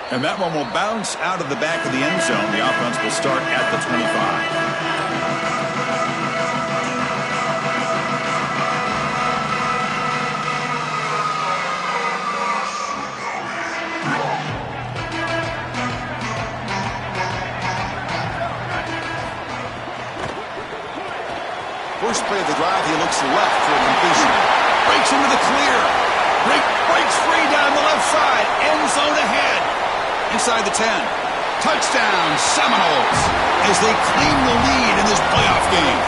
And that one will bounce out of the back of the end zone. The offense will start at the 25. First play of the drive, he looks left for a completion. Breaks into the clear. Breaks free down the left side. End zone ahead. Inside the 10. Touchdown, Seminoles, as they claim the lead in this playoff game.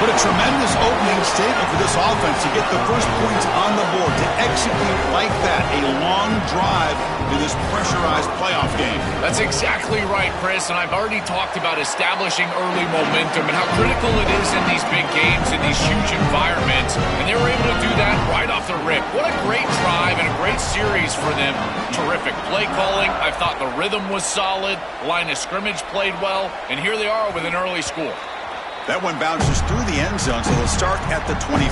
But a tremendous opening statement for this offense to get the first points on the board, to execute like that, a long drive in this pressurized playoff game. That's exactly right, Chris, and I've already talked about establishing early momentum and how critical it is in these big games, in these huge environments, and they were able to do that right off the rip. What a great drive and a great series for them. Terrific play calling. I thought the rhythm was solid, line of scrimmage played well, and here they are with an early score. That one bounces through the end zone, so they'll start at the 25.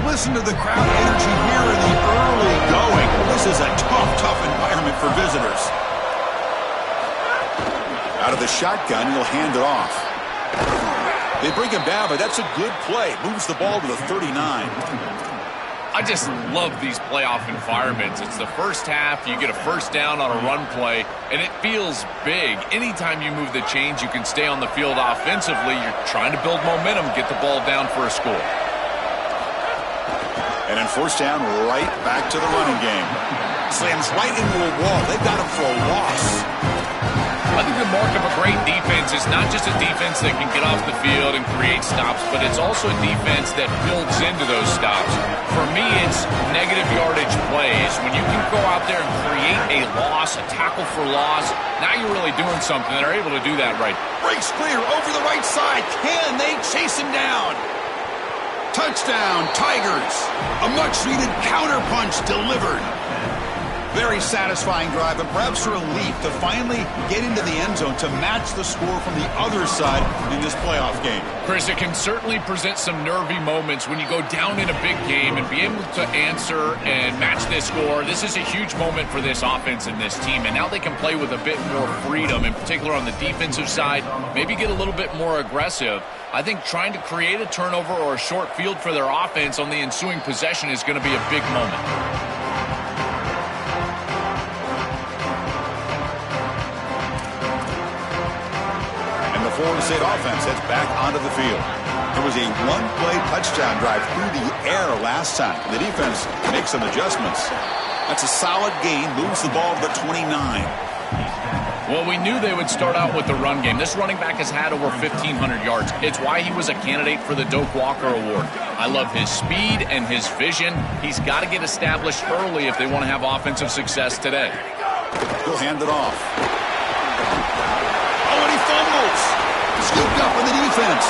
Listen to the crowd energy here in the early going. This is a tough environment for visitors. Out of the shotgun, he'll hand it off. They bring him down, but that's a good play. Moves the ball to the 39. I just love these playoff environments. It's the first half, you get a first down on a run play, and it feels big. Anytime you move the chains, you can stay on the field offensively. You're trying to build momentum, get the ball down for a score. And then first down, right back to the running game. Slams right into a wall. They've got him for a loss. I think the mark of a great defense is not just a defense that can get off the field and create stops, but it's also a defense that builds into those stops. For me, it's negative yardage plays. When you can go out there and create a loss, a tackle for loss, now you're really doing something. They're able to do that right. Breaks clear over the right side. Can they chase him down? Touchdown, Tigers. A much-needed counterpunch delivered. Very satisfying drive, and perhaps a relief to finally get into the end zone to match the score from the other side in this playoff game. Chris, it can certainly present some nervy moments when you go down in a big game and be able to answer and match this score. This is a huge moment for this offense and this team, and now they can play with a bit more freedom, in particular on the defensive side, maybe get a little bit more aggressive. I think trying to create a turnover or a short field for their offense on the ensuing possession is going to be a big moment. Florida State offense heads back onto the field. It was a one-play touchdown drive through the air last time. The defense makes some adjustments. That's a solid gain, moves the ball to the 29. Well, we knew they would start out with the run game. This running back has had over 1,500 yards. It's why he was a candidate for the Doak Walker Award. I love his speed and his vision. He's got to get established early if they want to have offensive success today. He'll hand it off. Oh, and he fumbles. Scooped up in the defense.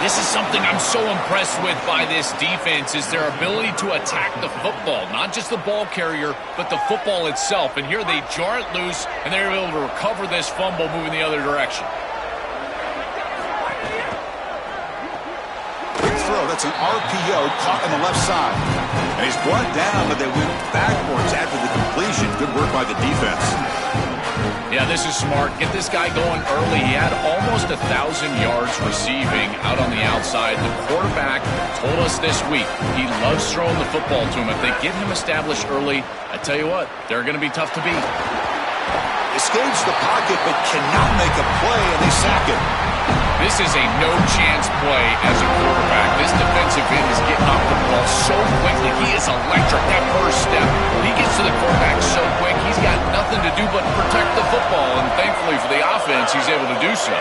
This is something I'm so impressed with by this defense is their ability to attack the football. Not just the ball carrier, but the football itself. And here they jar it loose, and they're able to recover this fumble moving the other direction. Quick throw. That's an RPO caught on the left side. And he's brought down, but they went backwards after the completion. Good work by the defense. Yeah, this is smart. Get this guy going early. He had almost 1,000 yards receiving out on the outside. The quarterback told us this week he loves throwing the football to him. If they get him established early, I tell you what, they're going to be tough to beat. Escapes the pocket but cannot make a play, and they sack him. This is a no-chance play as a quarterback. This defensive end is getting off the ball so quickly. He is electric, that first step. When he gets to the quarterback so quick, he's got nothing to do but protect the football, and thankfully for the offense, he's able to do so.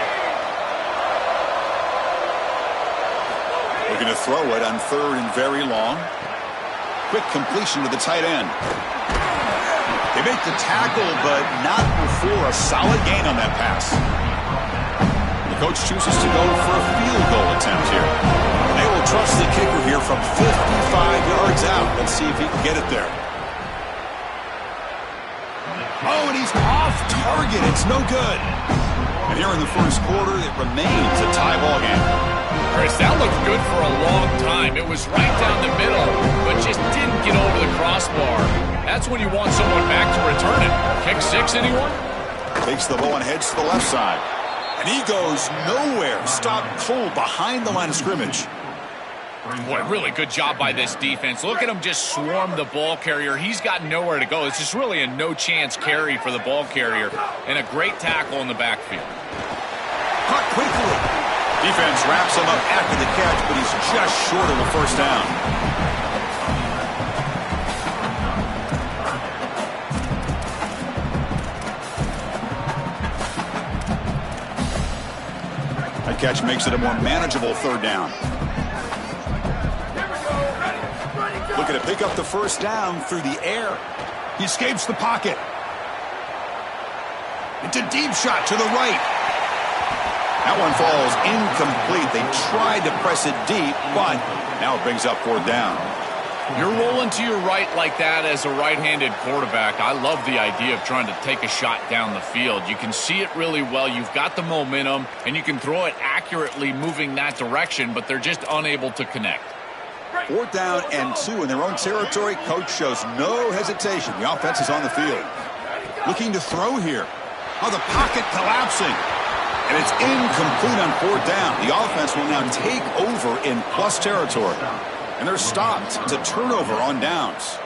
Looking to throw it on third and very long. Quick completion to the tight end. They make the tackle, but not before a solid gain on that pass. Coach chooses to go for a field goal attempt here. They will trust the kicker here from 55 yards out. Let's see if he can get it there. Oh, and he's off target. It's no good. And here in the first quarter, it remains a tie ball game. Chris, that looked good for a long time. It was right down the middle, but just didn't get over the crossbar. That's when you want someone back to return it. Kick six, anyone? Takes the ball and heads to the left side. And he goes nowhere. Stopped cold behind the line of scrimmage. Boy, really good job by this defense. Look at him just swarm the ball carrier. He's got nowhere to go. It's just really a no-chance carry for the ball carrier. And a great tackle in the backfield. Caught quickly. Defense wraps him up after the catch, but he's just short of the first down. That catch makes it a more manageable third down. Looking to pick up the first down through the air. He escapes the pocket. It's a deep shot to the right. That one falls incomplete. They tried to press it deep, but now it brings up fourth down. You're rolling to your right like that as a right-handed quarterback. I love the idea of trying to take a shot down the field. You can see it really well. You've got the momentum, and you can throw it accurately moving that direction, but they're just unable to connect. Fourth down and 2 in their own territory. Coach shows no hesitation. The offense is on the field. Looking to throw here. Oh, the pocket collapsing. And it's incomplete on fourth down. The offense will now take over in plus territory. And they're stopped. It's a turnover on downs.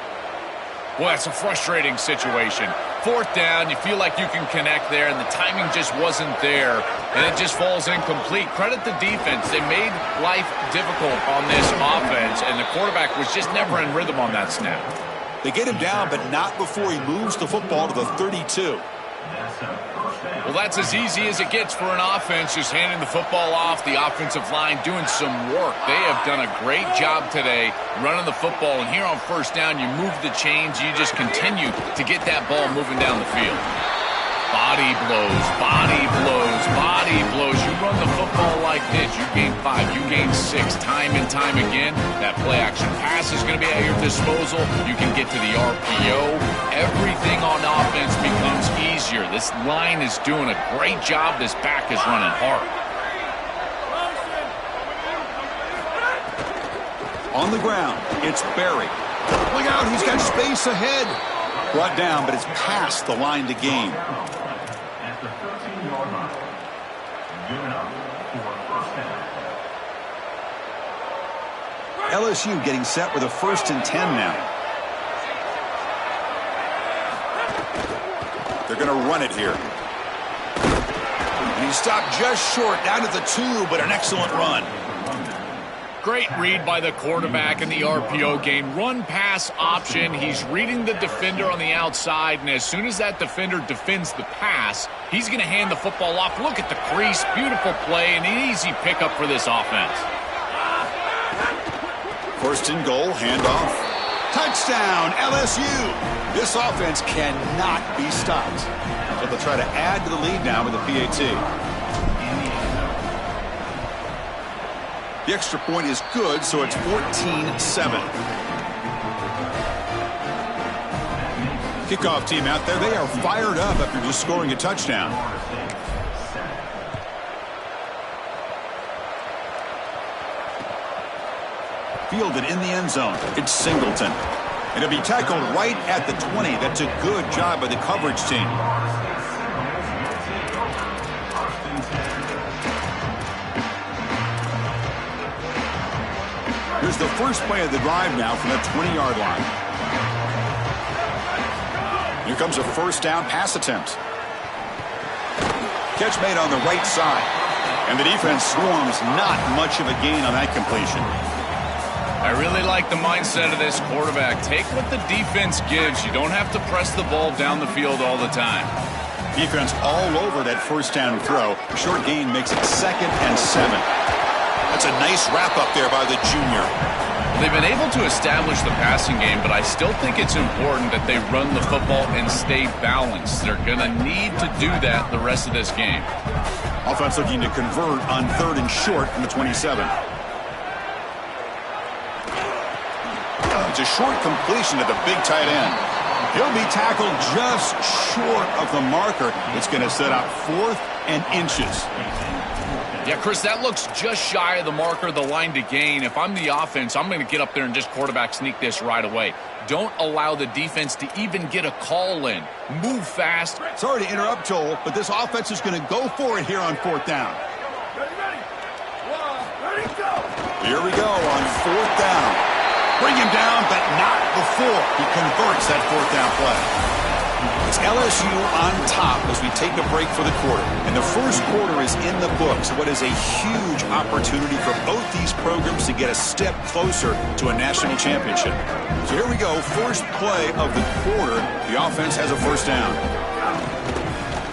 Well, that's a frustrating situation. Fourth down, you feel like you can connect there, and the timing just wasn't there, and it just falls incomplete. Credit the defense. They made life difficult on this offense, and the quarterback was just never in rhythm on that snap. They get him down, but not before he moves the football to the 32. Well, that's as easy as it gets for an offense, just handing the football off, the offensive line doing some work. They have done a great job today running the football, and here on first down, you move the chains, you just continue to get that ball moving down the field. Body blows, body blows, body blows. You run the football like this, you gain 5, you gain 6, time and time again. That play-action pass is going to be at your disposal. You can get to the RPO. Everything on offense becomes easier. This line is doing a great job. This back is running hard. On the ground, it's Barry. Look out, he's got space ahead. Brought down, but it's past the line to gain. At the 13-yard line. Given up for first down. LSU getting set with a 1st and 10 now. They're going to run it here. And he stopped just short, down at the 2, but an excellent run. Great read by the quarterback in the RPO game. Run-pass option. He's reading the defender on the outside, and as soon as that defender defends the pass, he's going to hand the football off. Look at the crease. Beautiful play and an easy pickup for this offense. 1st and goal, handoff. Touchdown, LSU. This offense cannot be stopped. So they'll try to add to the lead now with a PAT. The extra point is good, so it's 14-7. Kickoff team out there, they are fired up after just scoring a touchdown. Fielded in the end zone. It's Singleton. And it'll be tackled right at the 20. That's a good job by the coverage team. Here's the first play of the drive now from the 20-yard line. Here comes a first down pass attempt. Catch made on the right side. And the defense swarms, not much of a gain on that completion. I really like the mindset of this quarterback. Take what the defense gives. You don't have to press the ball down the field all the time. Defense all over that first down throw. Short gain makes it 2nd and 7. That's a nice wrap-up there by the junior. They've been able to establish the passing game, but I still think it's important that they run the football and stay balanced. They're going to need to do that the rest of this game. Offense looking to convert on 3rd and short from the 27. It's a short completion to the big tight end. He'll be tackled just short of the marker. It's going to set up 4th and inches. Yeah, Chris, that looks just shy of the marker, the line to gain. If I'm the offense, I'm going to get up there and just quarterback sneak this right away. Don't allow the defense to even get a call in. Move fast. Sorry to interrupt, Joel, but this offense is going to go for it here on 4th down. Here we go on 4th down. Bring him down, but not before he converts that 4th down play. It's LSU on top as we take a break for the quarter. And the first quarter is in the books. What is a huge opportunity for both these programs to get a step closer to a national championship. So here we go, first play of the quarter. The offense has a 1st down.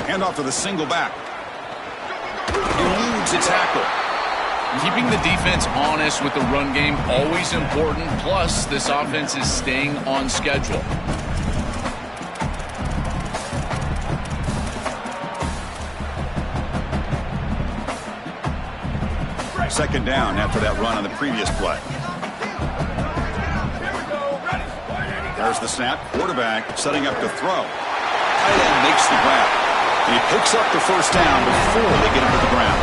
Hand off to the single back. Eludes a tackle. Keeping the defense honest with the run game, always important. Plus, this offense is staying on schedule. Second down after that run on the previous play. There's the snap. Quarterback setting up to throw. Tight end makes the grab. And he picks up the 1st down before they get him to the ground.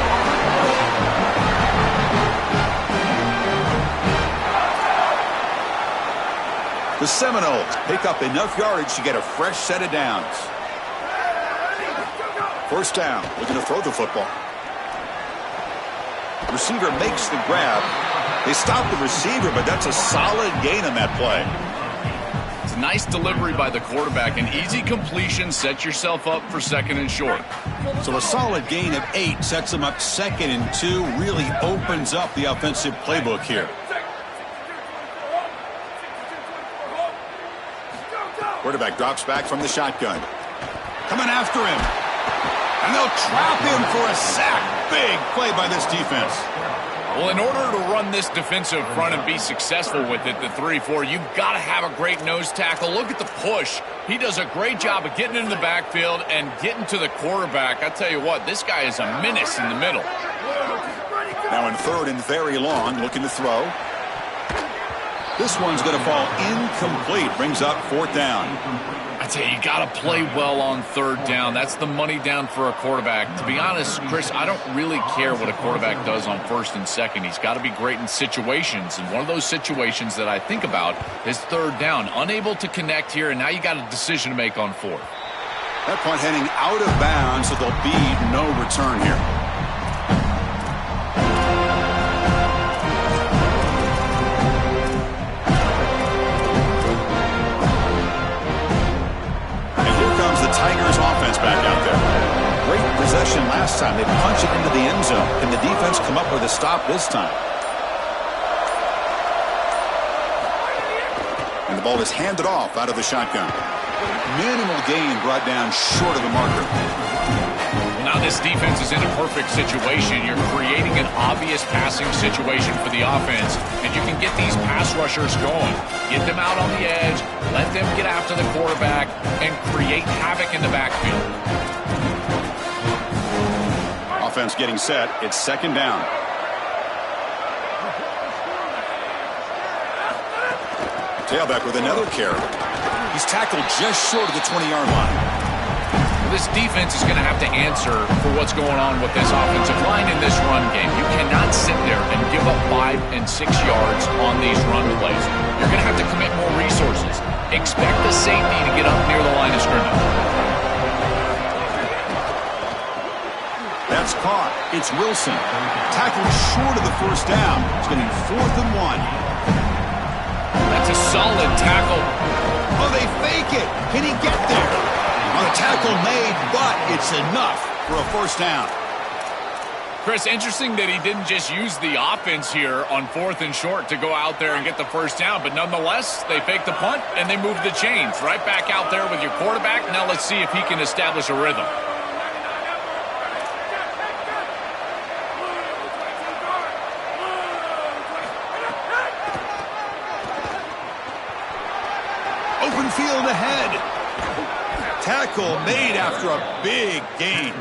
The Seminoles pick up enough yardage to get a fresh set of downs. 1st down, looking to throw the football. Receiver makes the grab. They stop the receiver, but that's a solid gain on that play. It's a nice delivery by the quarterback. An easy completion sets yourself up for 2nd and short. So a solid gain of 8 sets them up 2nd and 2. Really opens up the offensive playbook here. Quarterback drops back from the shotgun. Coming after him. And they'll trap him for a sack. Big play by this defense. Well, in order to run this defensive front and be successful with it, the 3-4, you've got to have a great nose tackle. Look at the push. He does a great job of getting into the backfield and getting to the quarterback. I tell you what, this guy is a menace in the middle. Now in 3rd and very long, looking to throw. This one's going to fall incomplete. Brings up 4th down. I tell you, you got to play well on 3rd down. That's the money down for a quarterback. To be honest, Chris, I don't really care what a quarterback does on 1st and 2nd. He's got to be great in situations. And one of those situations that I think about is 3rd down. Unable to connect here, and now you got a decision to make on 4th. That punt heading out of bounds, so there'll be no return here. Tigers offense back out there. Great possession last time. They punch it into the end zone. Can the defense come up with a stop this time? And the ball is handed off out of the shotgun. Minimal gain brought down short of the marker. Well, now this defense is in a perfect situation. You're creating an obvious passing situation for the offense, and you can get these pass rushers going. Get them out on the edge, let them get after the quarterback, and create havoc in the backfield. Offense getting set. It's 2nd down. Tailback with another carry. He's tackled just short of the 20-yard line. This defense is going to have to answer for what's going on with this offensive line in this run game. You cannot sit there and give up 5 and 6 yards on these run plays. You're going to have to commit more resources. Expect the safety to get up near the line of scrimmage. That's caught. It's Wilson. Tackled short of the 1st down. It's going to be 4th and 1. That's a solid tackle. Oh, they fake it. Can he get there? On a tackle made, but it's enough for a 1st down. Chris, interesting that he didn't just use the offense here on 4th and short to go out there and get the 1st down, but nonetheless, they fake the punt and they move the chains right back out there with your quarterback. Now let's see if he can establish a rhythm. Open field ahead. Tackle made after a big gain.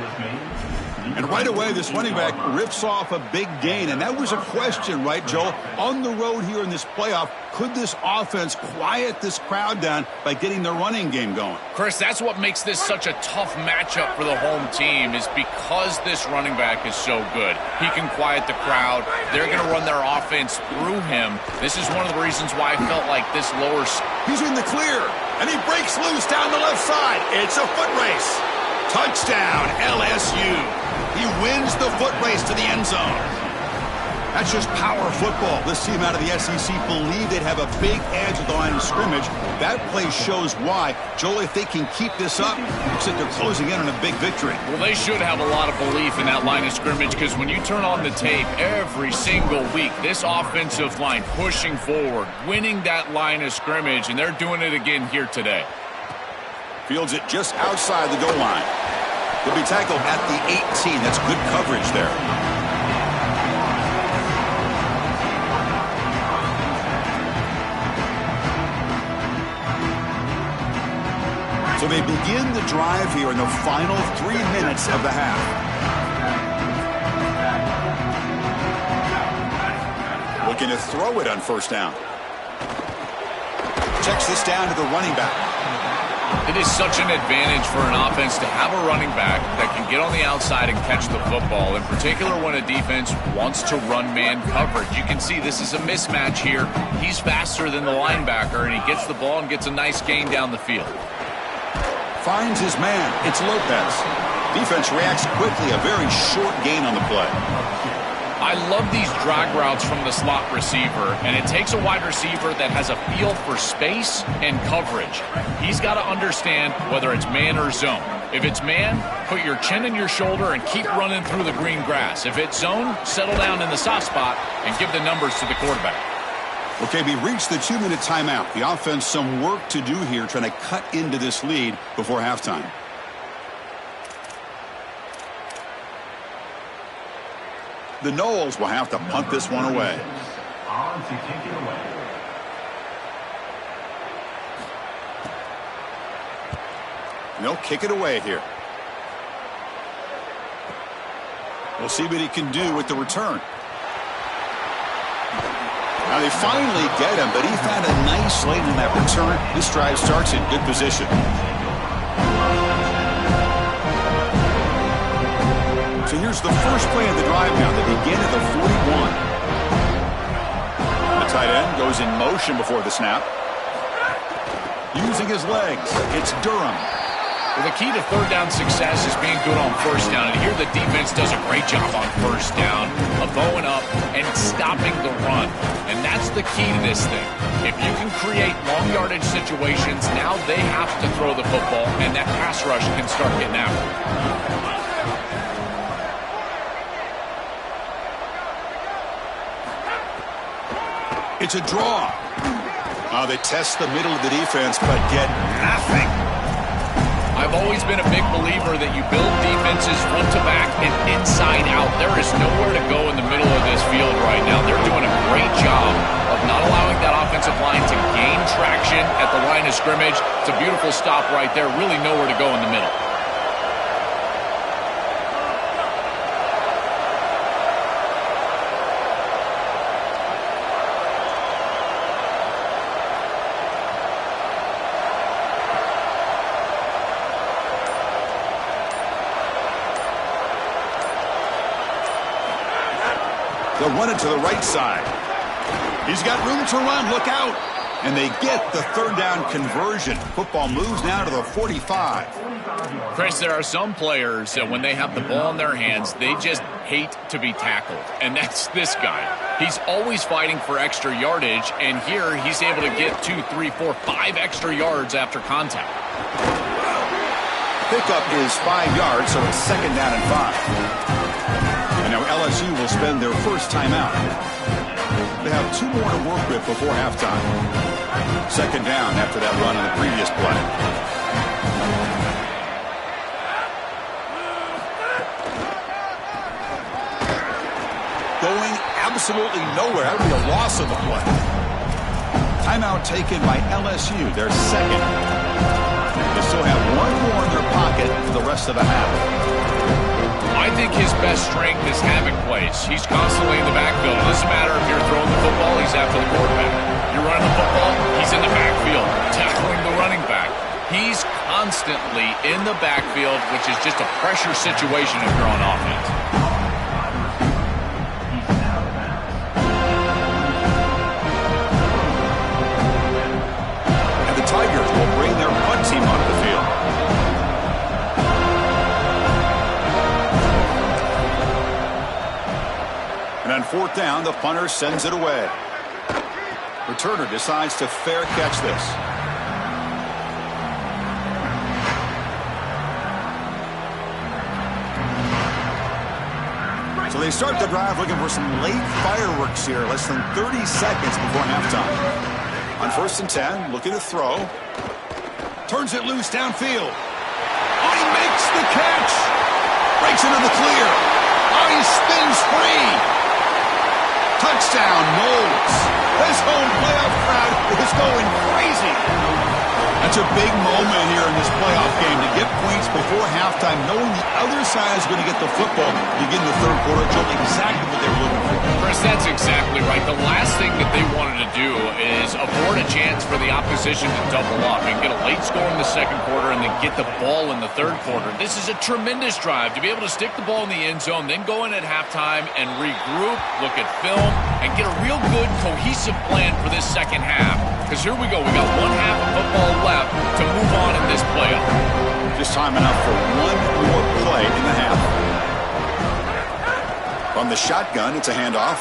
And right away, this running back rips off a big gain. And that was a question, right, Joel? On the road here in this playoff, could this offense quiet this crowd down by getting their running game going? Chris, that's what makes this such a tough matchup for the home team, is because this running back is so good. He can quiet the crowd. They're going to run their offense through him. This is one of the reasons why I felt like this lower... He's in the clear, and he breaks loose down the left side. It's a foot race. Touchdown, LSU. He wins the foot race to the end zone. That's just power football. This team out of the SEC believed they'd have a big edge at the line of scrimmage. That play shows why. Joel, if they can keep this up, looks like they're closing in on a big victory. Well, they should have a lot of belief in that line of scrimmage, because when you turn on the tape every single week, this offensive line pushing forward, winning that line of scrimmage, and they're doing it again here today. Fields it just outside the goal line. He'll be tackled at the 18. That's good coverage there. So they begin the drive here in the final 3 minutes of the half. Looking to throw it on first down. Checks this down to the running back. It is such an advantage for an offense to have a running back that can get on the outside and catch the football, in particular when a defense wants to run man coverage. You can see this is a mismatch here. He's faster than the linebacker, and he gets the ball and gets a nice gain down the field. Finds his man. It's Lopez. Defense reacts quickly. A very short gain on the play. I love these drag routes from the slot receiver, and it takes a wide receiver that has a feel for space and coverage. He's got to understand whether it's man or zone. If it's man, put your chin in your shoulder and keep running through the green grass. If it's zone, settle down in the soft spot and give the numbers to the quarterback. Okay, we reached the 2-minute timeout. The offense, some work to do here, trying to cut into this lead before halftime. The Noles will have to punt this one away. On to kick it away. They'll kick it away here. We'll see what he can do with the return. Now they finally get him, but he found a nice lane in that return. This drive starts in good position. So here's the first play of the drive now. They begin at the 41. The tight end goes in motion before the snap. Using his legs, it's Durham. Well, the key to third down success is being good on first down. And here the defense does a great job on first down of going up and stopping the run. And that's the key to this thing. If you can create long yardage situations, now they have to throw the football, and that pass rush can start getting after it. It's a draw. They test the middle of the defense, but get nothing. I've always been a big believer that you build defenses front to back and inside out. There is nowhere to go in the middle of this field right now. They're doing a great job of not allowing that offensive line to gain traction at the line of scrimmage. It's a beautiful stop right there. Really nowhere to go in the middle. They'll run it to the right side. He's got room to run. Look out. And they get the third down conversion. Football moves now to the 45. Chris, there are some players that when they have the ball in their hands, they just hate to be tackled. And that's this guy. He's always fighting for extra yardage, and here he's able to get 2, 3, 4, 5 extra yards after contact. Pickup is 5 yards, so it's second down and 5. And now LSU will spend their first timeout. They have 2 more to work with before halftime. Second down after that run on the previous play. Going absolutely nowhere. That would be a loss of the play. Timeout taken by LSU, their second. They still have 1 more in their pocket for the rest of the half. I I think his best strength is havoc plays. He's constantly in the backfield. It doesn't matter if you're throwing the football, he's after the quarterback. You're running the football, he's in the backfield, tackling the running back. He's constantly in the backfield, which is just a pressure situation if you're on offense. And the Tigers will bring their punt team onto the field. And on fourth down, the punter sends it away. Returner decides to fair catch this. So they start the drive looking for some late fireworks here, less than 30 seconds before halftime. On 1st and 10, looking to throw. Turns it loose downfield. Oh, he makes the catch. Breaks into the clear. Oh, he spins free. Touchdown, Knowles. This home playoff crowd is going crazy. That's a big moment here in this playoff game to get points before halftime, knowing the other side is going to get the football begin the third quarter. Showing exactly what they were looking for. Chris, that's exactly right. The last thing that they wanted to do is abort a chance for the opposition to double up and get a late score in the second quarter and then get the ball in the third quarter. This is a tremendous drive to be able to stick the ball in the end zone, then go in at halftime and regroup, look at film, and get a real good cohesive plan for this second half. Because here we go. We got one half of football left to move on in this playoff. Just time enough for one more play in the half. From the shotgun, it's a handoff.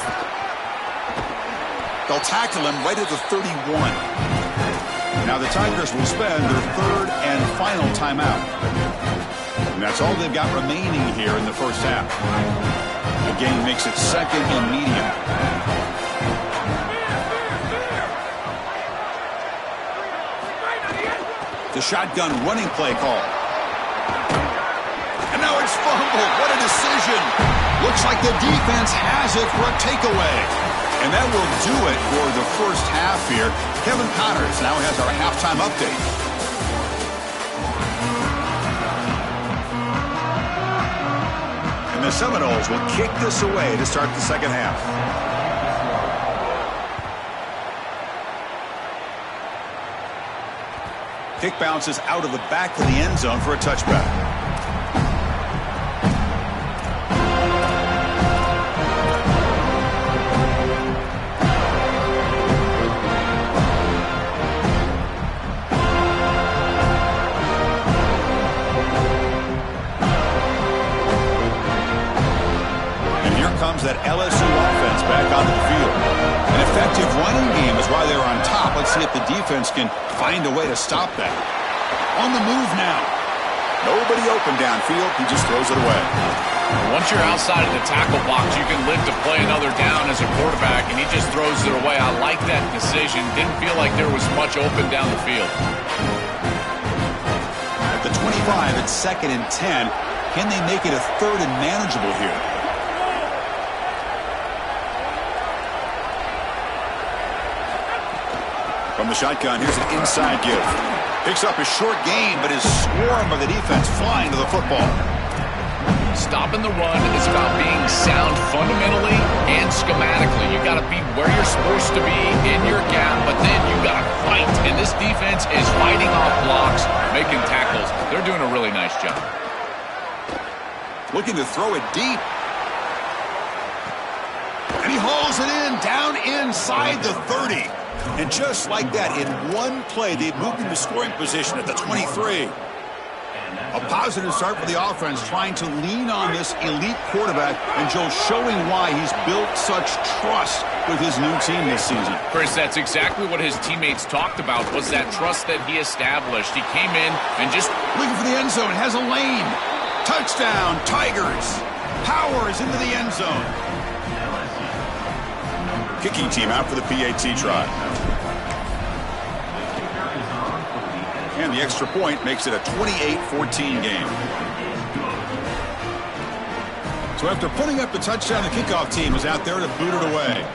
They'll tackle him right at the 31. Now the Tigers will spend their third and final timeout. And that's all they've got remaining here in the first half. The game makes it second and medium. The shotgun running play call. And now it's fumbled. What a decision. Looks like the defense has it for a takeaway. And that will do it for the first half here. Kevin Connors now has our halftime update. And the Seminoles will kick this away to start the second half. Kick bounces out of the back of the end zone for a touchback. And here comes that LSU offense back onto the field. An effective running game is why they're on top. Let's see if the defense can find a way to stop that. On the move now. Nobody open downfield. He just throws it away. Once you're outside of the tackle box, you can live to play another down as a quarterback, and he just throws it away. I like that decision. Didn't feel like there was much open down the field. At the 25, it's 2nd and 10. Can they make it a third and manageable here? From the shotgun, here's an inside give. Picks up a short gain, but is swarmed by the defense flying to the football. Stopping the run is about being sound fundamentally and schematically. You got to be where you're supposed to be in your gap, but then you got to fight. And this defense is fighting off blocks, making tackles. They're doing a really nice job. Looking to throw it deep. And he hauls it in, down inside the 30. And just like that, in one play, they've moved into scoring position at the 23. A positive start for the offense, trying to lean on this elite quarterback, and Joe showing why he's built such trust with his new team this season. Chris, that's exactly what his teammates talked about, was that trust that he established. He came in and just looking for the end zone, has a lane. Touchdown, Tigers. Powers into the end zone. Kicking team out for the PAT try. And the extra point makes it a 28-14 game. So after putting up the touchdown, the kickoff team was out there to boot it away.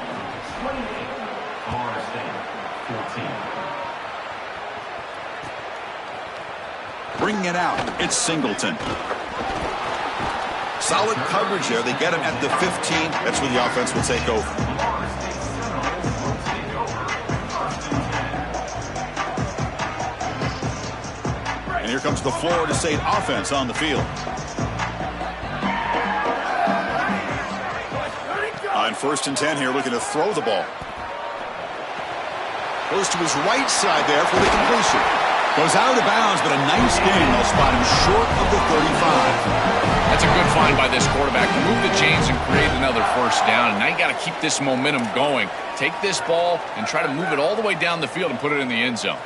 Bringing it out, it's Singleton. solid coverage there. They get him at the 15. That's where the offense will take over. And here comes the Florida State offense on the field. On 1st and 10 here, looking to throw the ball. Goes to his right side there for the completion. Goes out of bounds, but a nice game. They'll spot him short of the 35. That's a good find by this quarterback to move the chains and create another 1st down. And now you got to keep this momentum going. Take this ball and try to move it all the way down the field and put it in the end zone.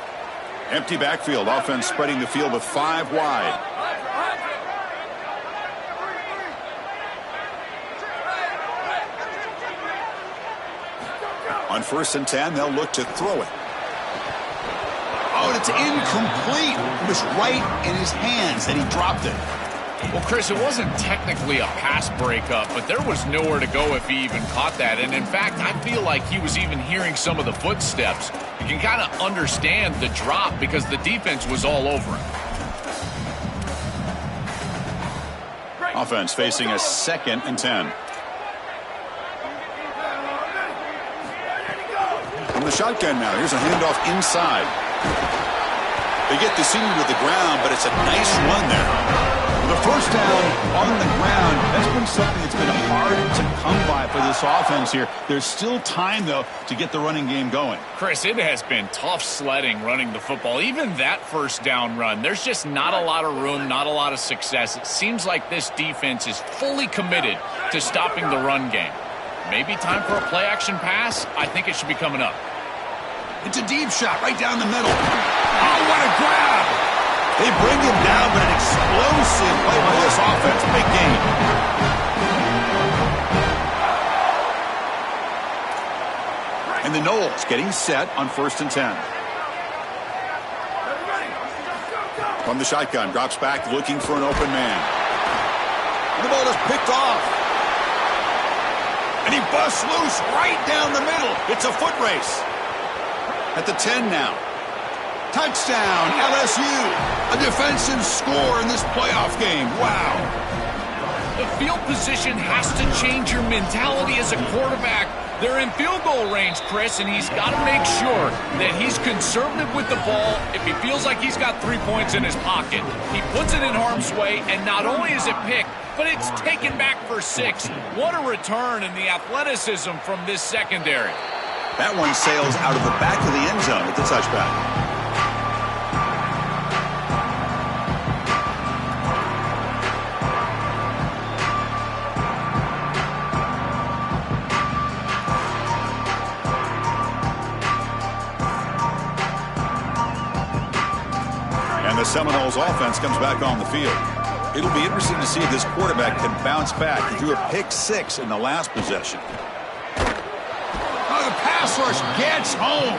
Empty backfield. Offense spreading the field with 5 wide. On 1st and 10, they'll look to throw it. Oh, and it's incomplete. It was right in his hands, and he dropped it. Well, Chris, it wasn't technically a pass breakup, but there was nowhere to go if he even caught that. And, in fact, I feel like he was even hearing some of the footsteps. You can kind of understand the drop because the defense was all over him. Offense facing a 2nd and 10. From the shotgun now. Here's a handoff inside. They get the senior to the ground, but it's a nice run there. The 1st down on the ground, that's been something that's been hard to come by for this offense here. There's still time, though, to get the running game going. Chris, it has been tough sledding running the football. Even that 1st down run, there's just not a lot of room, not a lot of success. It seems like this defense is fully committed to stopping the run game. Maybe time for a play-action pass? I think it should be coming up. It's a deep shot right down the middle. Oh, what a grab! They bring him down, but an explosive play by this offense. Big game. And the Noles getting set on 1st and 10. From the shotgun, drops back looking for an open man. And the ball is picked off. And he busts loose right down the middle. It's a foot race. At the 10 now. Touchdown, LSU. A defensive score in this playoff game. Wow. The field position has to change your mentality as a quarterback. They're in field goal range, Chris, and he's got to make sure that he's conservative with the ball. If he feels like he's got 3 points in his pocket, he puts it in harm's way, and not only is it picked, but it's taken back for 6. What a return in the athleticism from this secondary. That one sails out of the back of the end zone at the touchback. And the Seminoles offense comes back on the field. It'll be interesting to see if this quarterback can bounce back. He threw a pick 6 in the last possession. The pass rush gets home.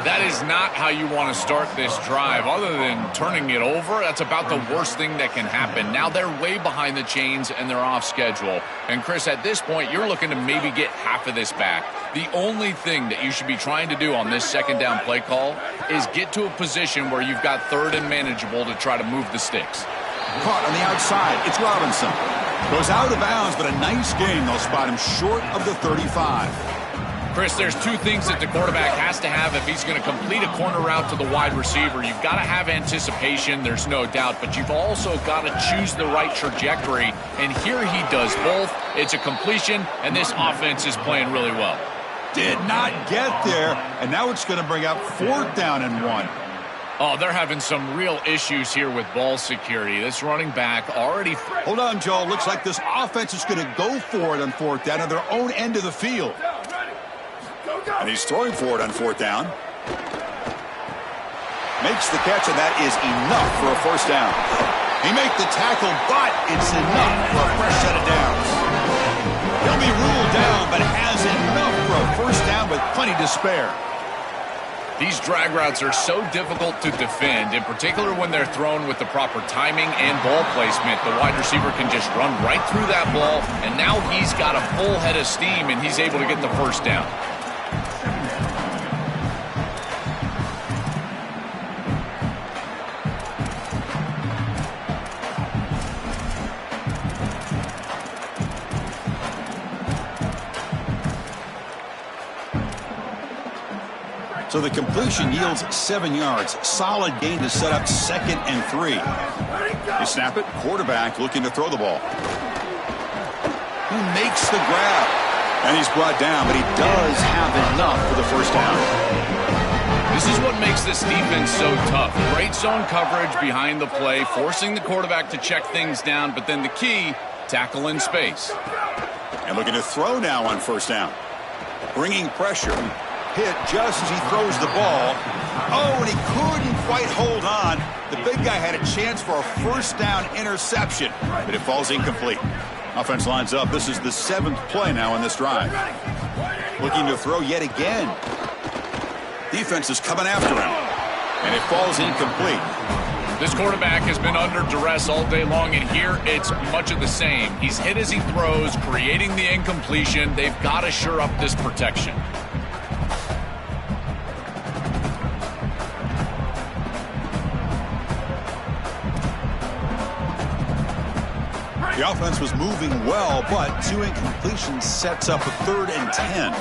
That is not how you want to start this drive. Other than turning it over, that's about the worst thing that can happen. Now they're way behind the chains and they're off schedule. And Chris, at this point, you're looking to maybe get half of this back. The only thing that you should be trying to do on this 2nd down play call is get to a position where you've got 3rd and manageable to try to move the sticks. Caught on the outside. It's Robinson. Goes out of bounds, but a nice game. They'll spot him short of the 35. Chris, there's 2 things that the quarterback has to have if he's going to complete a corner route to the wide receiver. You've got to have anticipation, there's no doubt, but you've also got to choose the right trajectory, and here he does both. It's a completion, and this offense is playing really well. Did not get there, and now it's going to bring up 4th down and 1. Oh, they're having some real issues here with ball security. This running back already... Hold on, Joe. Looks like this offense is going to go for it on 4th down on their own end of the field. And he's throwing for it on 4th down. Makes the catch, and that is enough for a 1st down. He makes the tackle, but it's enough for a fresh set of downs. He'll be ruled down, but has enough for a 1st down with plenty to spare. These drag routes are so difficult to defend, in particular when they're thrown with the proper timing and ball placement. The wide receiver can just run right through that ball, and now he's got a full head of steam, and he's able to get the 1st down. So the completion yields 7 yards. Solid gain to set up 2nd and 3. They snap it. Quarterback looking to throw the ball. He makes the grab. And he's brought down, but he does have enough for the first down. This is what makes this defense so tough. Great zone coverage behind the play, forcing the quarterback to check things down, but then the key, tackle in space. And looking to throw now on first down. Bringing pressure. Hit just as he throws the ball. Oh, and he couldn't quite hold on. The big guy had a chance for a first down interception, but it falls incomplete. Offense lines up. This is the 7th play now on this drive. Looking to throw yet again. Defense is coming after him, and it falls incomplete. This quarterback has been under duress all day long, and here it's much of the same. He's hit as he throws, creating the incompletion. They've got to shore up this protection. The offense was moving well, but 2 incompletions sets up a 3rd and 10.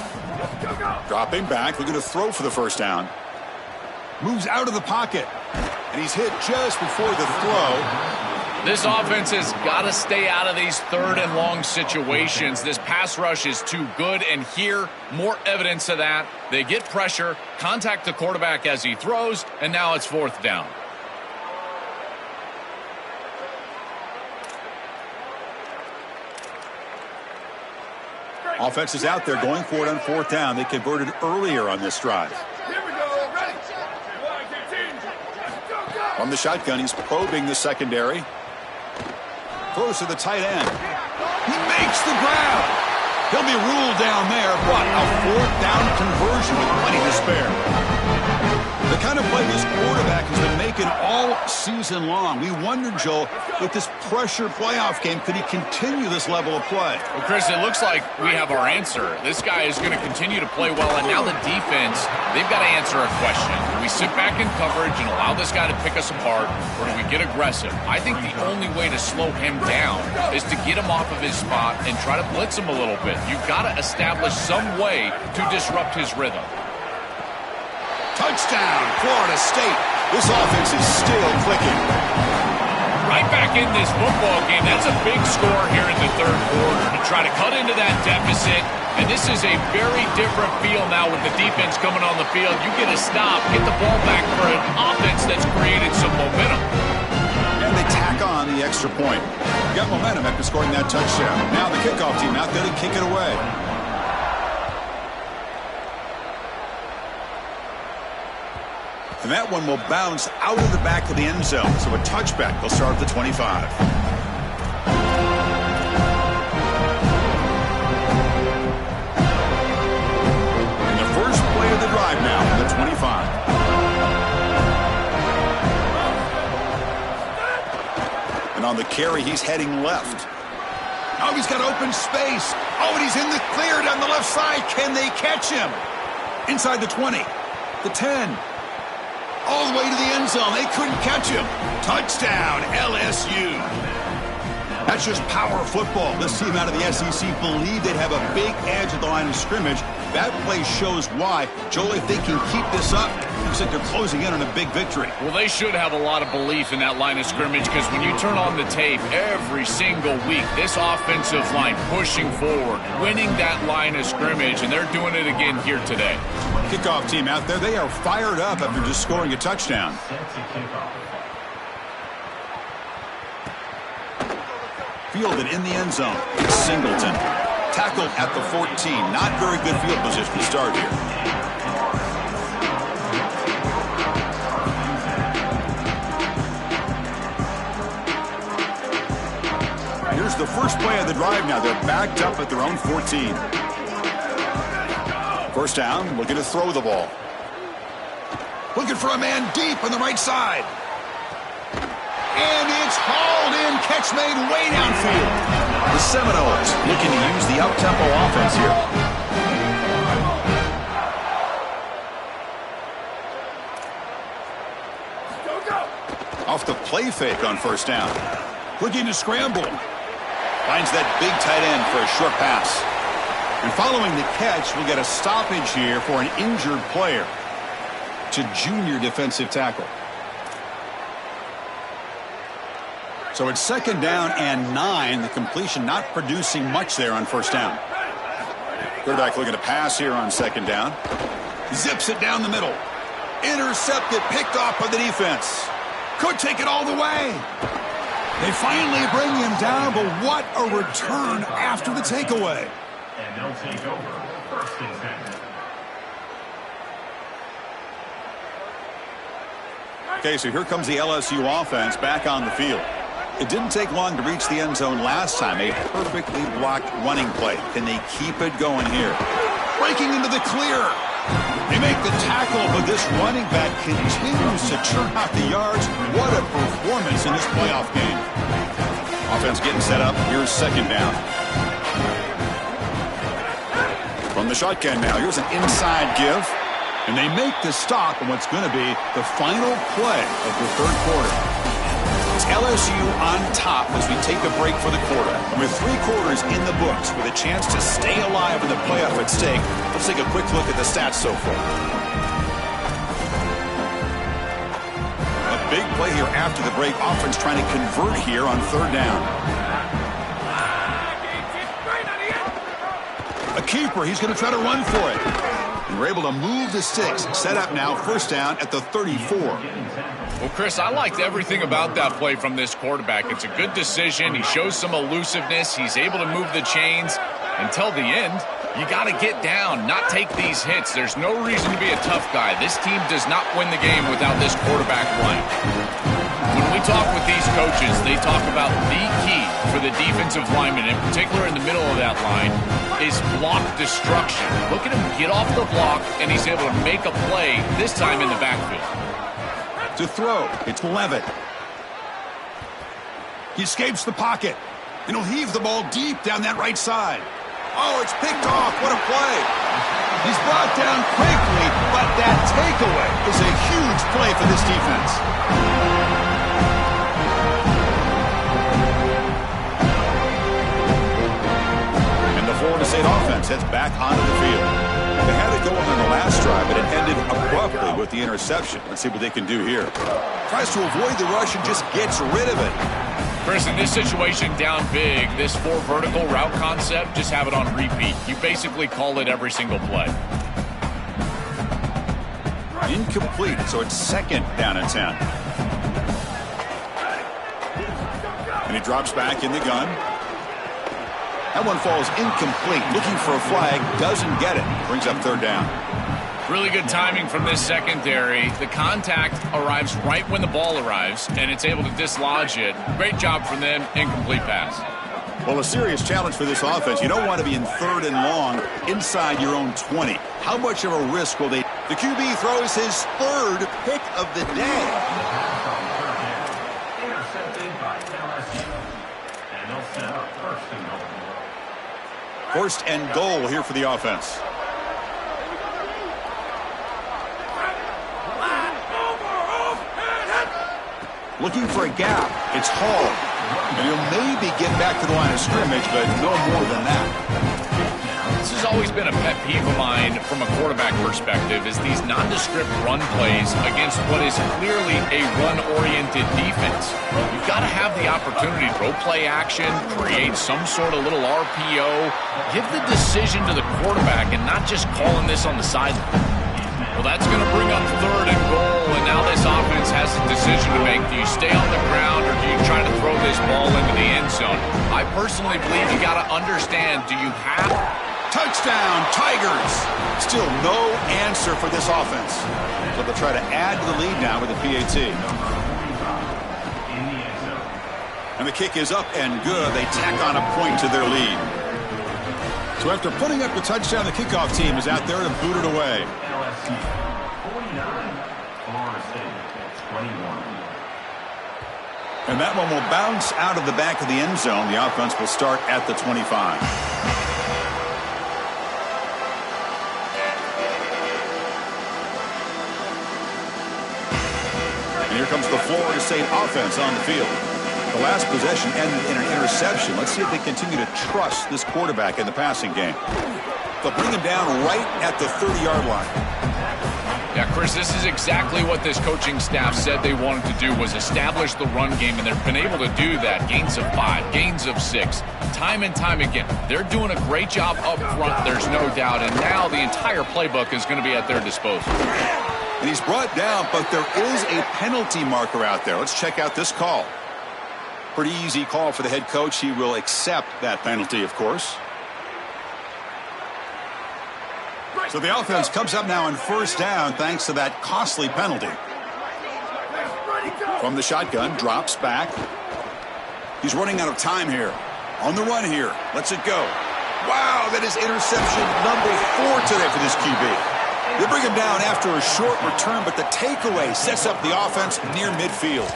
Dropping back, looking to throw for the first down. Moves out of the pocket, and he's hit just before the throw. This offense has got to stay out of these 3rd and long situations. This pass rush is too good, and here, more evidence of that. They get pressure, contact the quarterback as he throws, and now it's 4th down. Offense is out there going for it on 4th down. They converted earlier on this drive. From the shotgun, he's probing the secondary. Throws to the tight end. He makes the grab. He'll be ruled down there, but a 4th down conversion with plenty to spare. The kind of play this quarterback has been making all season long. We wondered, Joel, with this pressure playoff game, could he continue this level of play? Well, Chris, it looks like we have our answer. This guy is going to continue to play well, and now the defense, they've got to answer a question. Do we sit back in coverage and allow this guy to pick us apart, or do we get aggressive? I think the only way to slow him down is to get him off of his spot and try to blitz him a little bit. You've got to establish some way to disrupt his rhythm. Touchdown, Florida State. This offense is still clicking. Right back in this football game. That's a big score here in the 3rd quarter to try to cut into that deficit. And this is a very different feel now with the defense coming on the field. You get a stop, get the ball back for an offense that's created some momentum. And they tack on the extra point. Got momentum after scoring that touchdown. Now the kickoff team out there to kick it away. And that one will bounce out of the back of the end zone. So a touchback. They'll start at the 25. And the first play of the drive now from the 25. And on the carry, he's heading left. Oh, he's got open space. Oh, and he's in the clear down the left side. Can they catch him? Inside the 20, the 10. All the way to the end zone. They couldn't catch him. Touchdown, LSU. That's just power football. This team out of the SEC believed they'd have a big edge at the line of scrimmage. That play shows why. Joel, if they can keep this up, looks like they're closing in on a big victory. Well, they should have a lot of belief in that line of scrimmage because when you turn on the tape every single week, this offensive line pushing forward, winning that line of scrimmage, and they're doing it again here today. Kickoff team out there, they are fired up after just scoring a touchdown. Fielded in the end zone. It's Singleton. Tackled at the 14. Not very good field position to start here. Here's the first play of the drive now. They're backed up at their own 14. First down, looking to throw the ball. Looking for a man deep on the right side. And it's hauled in. Catch made way downfield. The Seminoles looking to use the up-tempo offense here. Off the play fake on first down. Looking to scramble. Finds that big tight end for a short pass. And following the catch, we'll get a stoppage here for an injured player. to junior defensive tackle. So it's 2nd down and 9. The completion not producing much there on 1st down. Quarterback looking to pass here on 2nd down. Zips it down the middle. Intercepted, picked off by the defense. Could take it all the way. They finally bring him down, but what a return after the takeaway. And they'll take over 1st and 10. Okay, so here comes the LSU offense back on the field. It didn't take long to reach the end zone last time. A perfectly blocked running play. Can they keep it going here? Breaking into the clear. They make the tackle, but this running back continues to churn out the yards. What a performance in this playoff game. Offense getting set up. Here's 2nd down. From the shotgun now. Here's an inside give. And they make the stop on what's going to be the final play of the 3rd quarter. It's LSU on top as we take a break for the quarter. And with 3 quarters in the books with a chance to stay alive in the playoff at stake, let's take a quick look at the stats so far. A big play here after the break. Offense trying to convert here on 3rd down. A keeper. He's going to try to run for it. And we're able to move the sticks. Set up now, 1st down at the 34. Well, Chris, I liked everything about that play from this quarterback. It's a good decision. He shows some elusiveness. He's able to move the chains until the end. You got to get down, not take these hits. There's no reason to be a tough guy. This team does not win the game without this quarterback line. When we talk with these coaches, they talk about the key for the defensive lineman, in particular in the middle of that line, is block destruction. Look at him get off the block, and he's able to make a play, this time in the backfield. To throw, it's Levitt. He escapes the pocket, and he'll heave the ball deep down that right side. Oh, it's picked off. What a play. He's brought down quickly, but that takeaway is a huge play for this defense. And the Florida State offense heads back onto the field. They had it going on the last drive, but it ended abruptly with the interception. Let's see what they can do here. Tries to avoid the rush and just gets rid of it. Chris, in this situation, down big, this 4 vertical route concept, just have it on repeat. You basically call it every single play. Incomplete, so it's 2nd down and 10. And he drops back in the gun. That one falls incomplete. Looking for a flag, doesn't get it. Brings up 3rd down. Really good timing from this secondary. The contact arrives right when the ball arrives, and it's able to dislodge it. Great job from them. Incomplete pass. Well, a serious challenge for this offense. You don't want to be in 3rd and long inside your own 20. How much of a risk will they... The QB throws his 3rd pick of the day. Intercepted by LSU. And they'll set up 1st and goal. 1st and goal here for the offense. Looking for a gap. It's Hall. And he'll maybe get back to the line of scrimmage, but no more than that. This has always been a pet peeve of mine from a quarterback perspective, is these nondescript run plays against what is clearly a run-oriented defense. You've got to have the opportunity to throw play action, create some sort of little RPO, give the decision to the quarterback and not just calling this on the sideline. Well, that's going to bring up 3rd and goal, and now this offense has a decision to make. Do you stay on the ground, or do you try to throw this ball into the end zone? I personally believe you got to understand, do you have... Touchdown, Tigers! Still no answer for this offense. So they'll try to add to the lead now with the PAT. And the kick is up and good. They tack on a point to their lead. So after putting up the touchdown, the kickoff team is out there to boot it away. 49, Florida State 21. And that one will bounce out of the back of the end zone. The offense will start at the 25. And here comes the Florida State offense on the field. The last possession ended in an interception. Let's see if they continue to trust this quarterback in the passing game. They'll bring him down right at the 30-yard line. Yeah, Chris, this is exactly what this coaching staff said they wanted to do, was establish the run game, and they've been able to do that. Gains of 5, gains of 6, time and time again. They're doing a great job up front, there's no doubt, and now the entire playbook is going to be at their disposal. And he's brought down, but there is a penalty marker out there. Let's check out this call. Pretty easy call for the head coach. He will accept that penalty, of course. So the offense comes up now on first down thanks to that costly penalty. From the shotgun, drops back. He's running out of time here. On the run here. Lets it go. Wow, that is interception number 4 today for this QB. They bring him down after a short return, but the takeaway sets up the offense near midfield.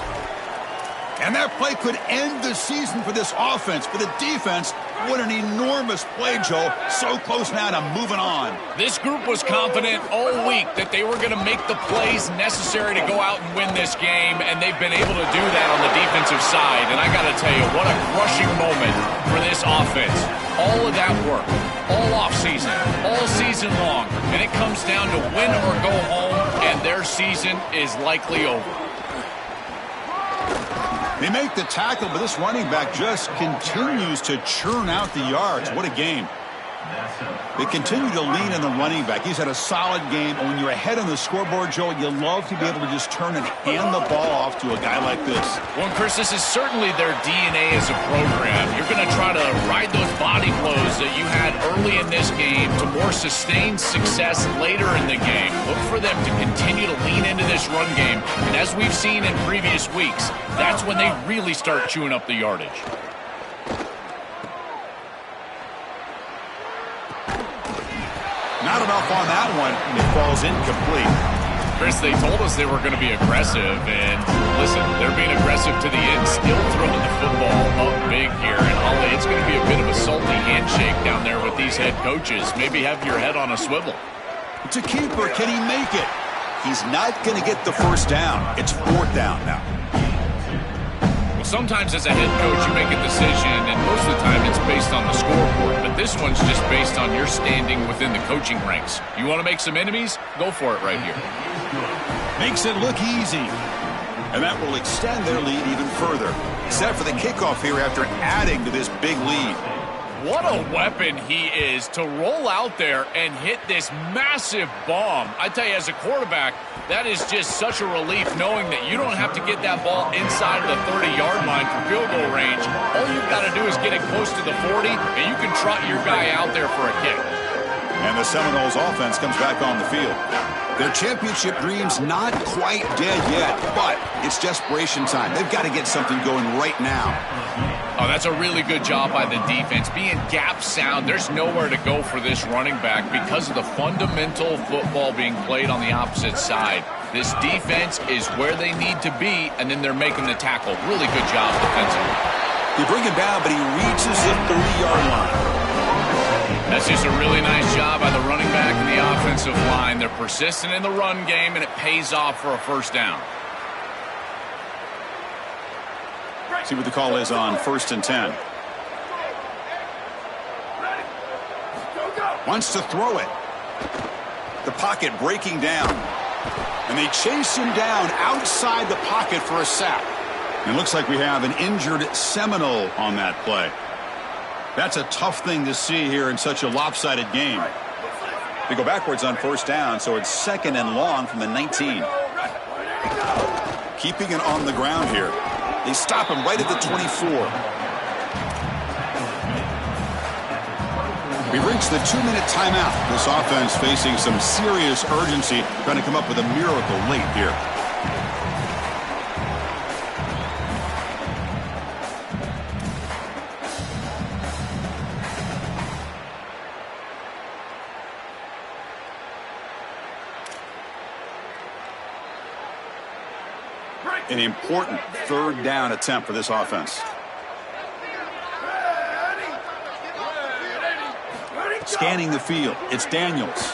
And that play could end the season for this offense. For the defense, what an enormous play, Joe. So close now to moving on. This group was confident all week that they were going to make the plays necessary to go out and win this game, and they've been able to do that on the defensive side. And I got to tell you, what a crushing moment for this offense. All of that work, all offseason, all season long, and it comes down to win or go home, and their season is likely over. They make the tackle, but this running back just continues to churn out the yards. What a game. They continue to lean on the running back. He's had a solid game. And when you're ahead on the scoreboard, Joe, you love to be able to just turn and hand the ball off to a guy like this. Well, Chris, this is certainly their DNA as a program. You're going to try to ride those body blows that you had early in this game to more sustained success later in the game. Look for them to continue to lean into this run game. And as we've seen in previous weeks, that's when they really start chewing up the yardage. Not enough on that one. It falls incomplete. Chris, they told us they were going to be aggressive, and listen, they're being aggressive to the end, still throwing the football up big here. And Ollie, it's going to be a bit of a salty handshake down there with these head coaches. Maybe have your head on a swivel. It's a keeper. Can he make it? He's not going to get the first down. It's 4th down now. Well, sometimes as a head coach, you make a decision, and most of the time it's based on the scoreboard. But this one's just based on your standing within the coaching ranks. You want to make some enemies? Go for it right here. Makes it look easy. And that will extend their lead even further. Set for the kickoff here after adding to this big lead. What a weapon he is to roll out there and hit this massive bomb. I tell you, as a quarterback, that is just such a relief knowing that you don't have to get that ball inside of the 30-yard line for field goal range. All you've got to do is get it close to the 40, and you can trot your guy out there for a kick. And the Seminoles offense comes back on the field. Their championship dream's not quite dead yet, but it's desperation time. They've got to get something going right now. Oh, that's a really good job by the defense. Being gap sound, there's nowhere to go for this running back because of the fundamental football being played on the opposite side. This defense is where they need to be, and then they're making the tackle. Really good job defensively. They bring him down, but he reaches the 30-yard line. That's just a really nice job by the running back and the offensive line. They're persistent in the run game, and it pays off for a first down. See what the call is on 1st and 10. Wants to throw it. The pocket breaking down. And they chase him down outside the pocket for a sack. And it looks like we have an injured Seminole on that play. That's a tough thing to see here in such a lopsided game. They go backwards on first down, so it's 2nd and long from the 19. Keeping it on the ground here. They stop him right at the 24. We've reached the 2-minute timeout. This offense facing some serious urgency, trying to come up with a miracle late here. An important 3rd down attempt for this offense. Scanning the field, it's Daniels.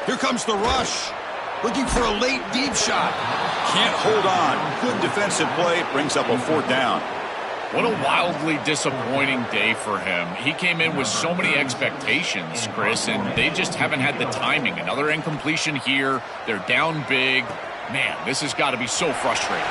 Here comes the rush. Looking for a late deep shot. Can't hold on. Good defensive play. Brings up a 4th down. What a wildly disappointing day for him. He came in with so many expectations, Chris, and they just haven't had the timing. Another incompletion here. They're down big. Man, this has got to be so frustrating.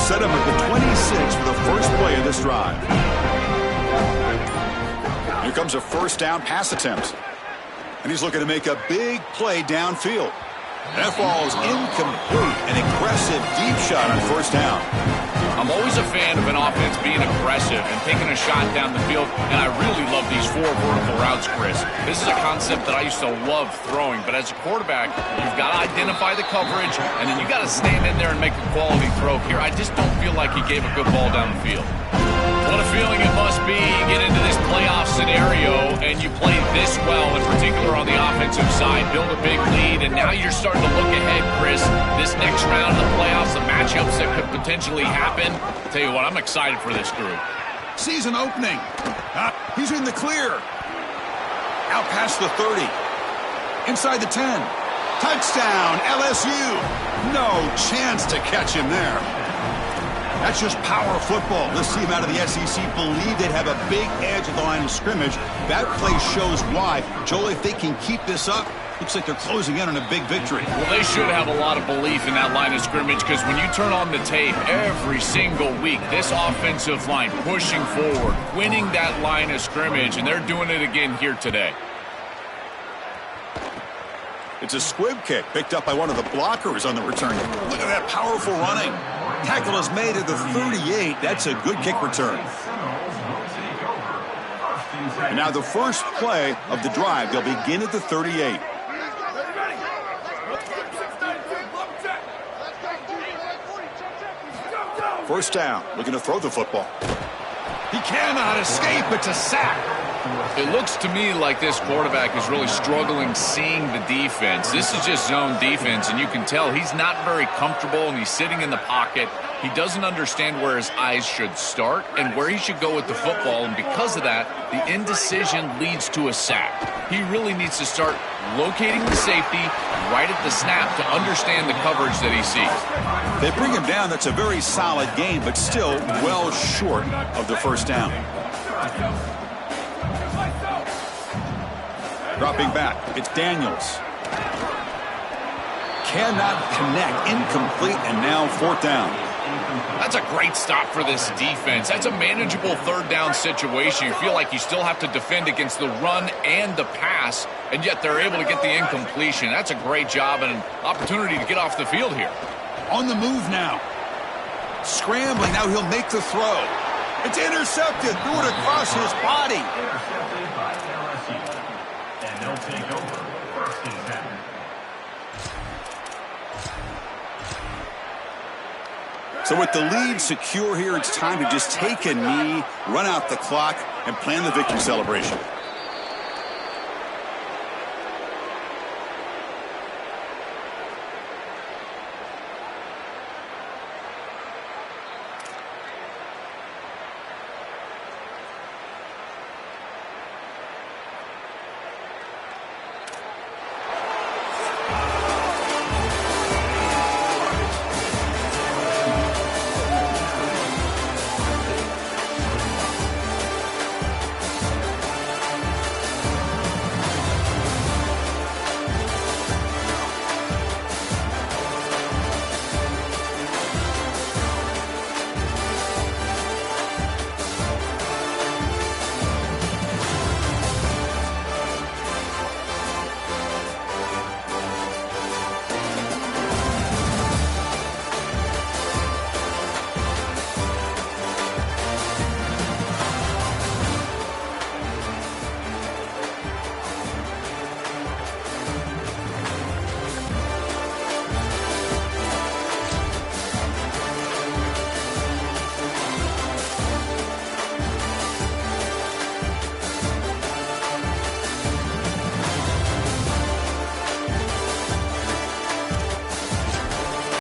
Set him at the 26 for the first play of this drive. Here comes a first down pass attempt. And he's looking to make a big play downfield. That ball is incomplete. An aggressive deep shot on first down. I'm always a fan of an offense being aggressive and taking a shot down the field, and I really love these 4 vertical routes, Chris. This is a concept that I used to love throwing, but as a quarterback, you've got to identify the coverage, and then you've got to stand in there and make a quality throw. Here, I just don't feel like he gave a good ball down the field. What a feeling it must be. You get into this playoff scenario, and you play this well, in particular on the offensive side, build a big lead, and now you're starting to look ahead, Chris. This next round of the playoffs, the matchups that could potentially happen. I'll tell you what, I'm excited for this group. Season opening. He's in the clear. Out past the 30. Inside the 10. Touchdown, LSU. No chance to catch him there. That's just power football. This team out of the SEC believe they'd have a big edge at the line of scrimmage. That play shows why. Joel, if they can keep this up, looks like they're closing in on a big victory. Well, they should have a lot of belief in that line of scrimmage, because when you turn on the tape every single week, this offensive line pushing forward, winning that line of scrimmage, and they're doing it again here today. It's a squib kick picked up by one of the blockers on the return. Look at that powerful running. Tackle is made at the 38. That's a good kick return. And now the first play of the drive. They'll begin at the 38. First down. Looking to throw the football. He cannot escape. It's a sack. It looks to me like this quarterback is really struggling seeing the defense. This is just zone defense, and you can tell he's not very comfortable, and he's sitting in the pocket. He doesn't understand where his eyes should start and where he should go with the football, and because of that, the indecision leads to a sack. He really needs to start locating the safety right at the snap to understand the coverage that he sees. They bring him down. That's a very solid game, but still well short of the first down. Dropping back, it's Daniels. Cannot connect, incomplete, and now fourth down. That's a great stop for this defense. That's a manageable third down situation. You feel like you still have to defend against the run and the pass, and yet they're able to get the incompletion. That's a great job and an opportunity to get off the field here. On the move now. Scrambling, now he'll make the throw. It's intercepted, threw it across his body. Intercepted by LSU. And they'll take over first and 10. So with the lead secure here, it's time to just take a knee, run out the clock, and plan the victory celebration.